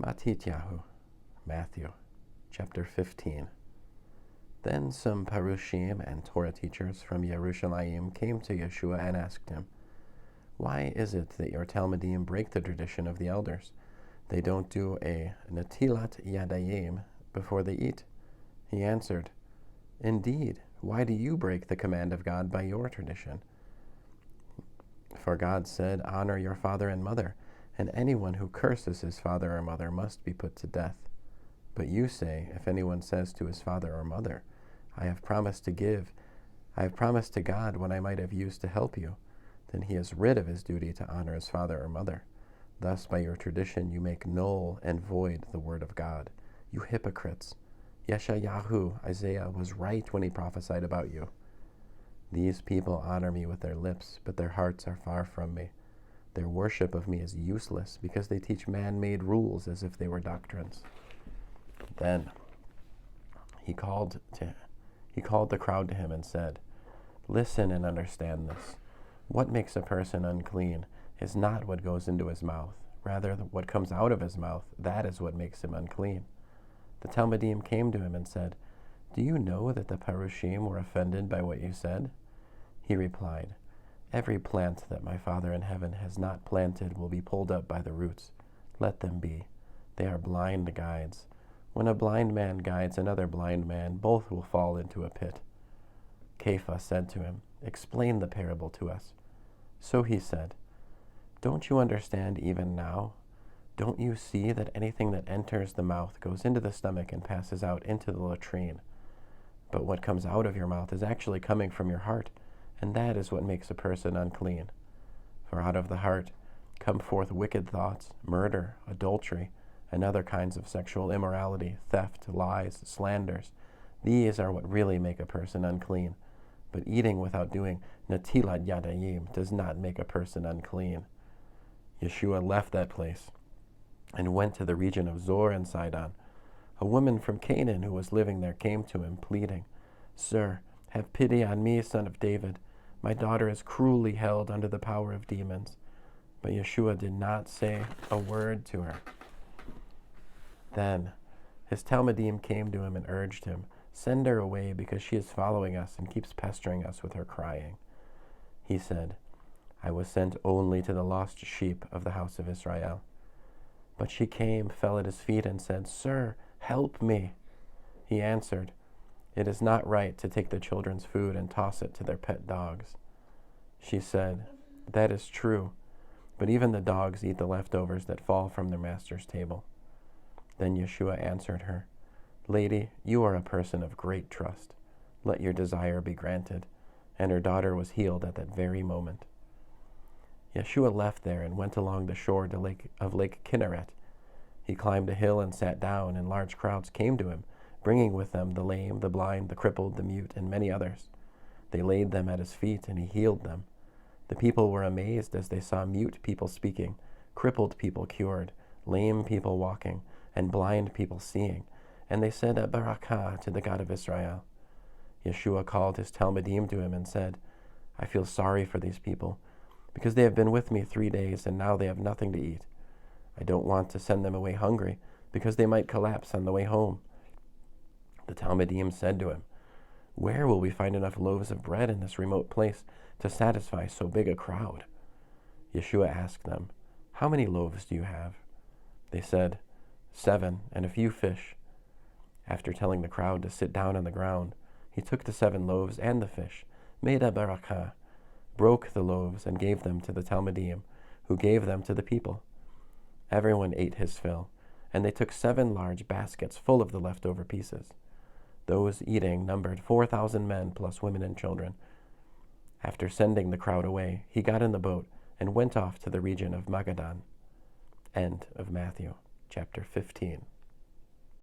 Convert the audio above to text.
Matityahu, Matthew, chapter 15. Then some Parushim and Torah teachers from Yerushalayim came to Yeshua and asked him, "Why is it that your Talmudim break the tradition of the elders? They don't do a natilat yadayim before they eat." He answered, "Indeed, why do you break the command of God by your tradition? For God said, 'Honor your father and mother,' and anyone who curses his father or mother must be put to death. But you say, if anyone says to his father or mother, 'I have promised to God what I might have used to help you,' then he is rid of his duty to honor his father or mother. Thus, by your tradition, you make null and void the word of God. You hypocrites! Yeshayahu, Isaiah, was right when he prophesied about you. These people honor me with their lips, but their hearts are far from me. Their worship of me is useless because they teach man-made rules as if they were doctrines." Then he called the crowd to him and said, "Listen and understand this. What makes a person unclean is not what goes into his mouth. Rather, what comes out of his mouth, that is what makes him unclean." The Talmudim came to him and said, "Do you know that the Parushim were offended by what you said?" He replied, "Every plant that my Father in heaven has not planted will be pulled up by the roots. Let them be. They are blind guides. When a blind man guides another blind man, both will fall into a pit." Kepha said to him, "Explain the parable to us." So he said, "Don't you understand even now? Don't you see that anything that enters the mouth goes into the stomach and passes out into the latrine? But what comes out of your mouth is actually coming from your heart, and that is what makes a person unclean. For out of the heart come forth wicked thoughts, murder, adultery, and other kinds of sexual immorality, theft, lies, slanders. These are what really make a person unclean. But eating without doing natilat yadayim does not make a person unclean." Yeshua left that place and went to the region of Zor and Sidon. A woman from Canaan who was living there came to him, pleading, "Sir, have pity on me, son of David. My daughter is cruelly held under the power of demons." But Yeshua did not say a word to her. Then his Talmudim came to him and urged him, "Send her away, because she is following us and keeps pestering us with her crying." He said, "I was sent only to the lost sheep of the house of Israel." But she came, fell at his feet, and said, "Sir, help me." He answered, "It is not right to take the children's food and toss it to their pet dogs." She said, "That is true, but even the dogs eat the leftovers that fall from their master's table." Then Yeshua answered her, "Lady, you are a person of great trust. Let your desire be granted." And her daughter was healed at that very moment. Yeshua left there and went along the shore of Lake Kinneret. He climbed a hill and sat down, and large crowds came to him, bringing with them the lame, the blind, the crippled, the mute, and many others. They laid them at his feet, and he healed them. The people were amazed as they saw mute people speaking, crippled people cured, lame people walking, and blind people seeing, and they said, "Barakah to the God of Israel." Yeshua called his Talmudim to him and said, "I feel sorry for these people, because they have been with me 3 days, and now they have nothing to eat. I don't want to send them away hungry, because they might collapse on the way home." The Talmudim said to him, "Where will we find enough loaves of bread in this remote place to satisfy so big a crowd?" Yeshua asked them, "How many loaves do you have?" They said, 7, and a few fish. After telling the crowd to sit down on the ground, he took the 7 loaves and the fish, made a barakah, broke the loaves, and gave them to the Talmudim, who gave them to the people. Everyone ate his fill, and they took 7 large baskets full of the leftover pieces. Those eating numbered 4,000 men plus women and children. After sending the crowd away, he got in the boat and went off to the region of Magadan. End of Matthew, chapter 15.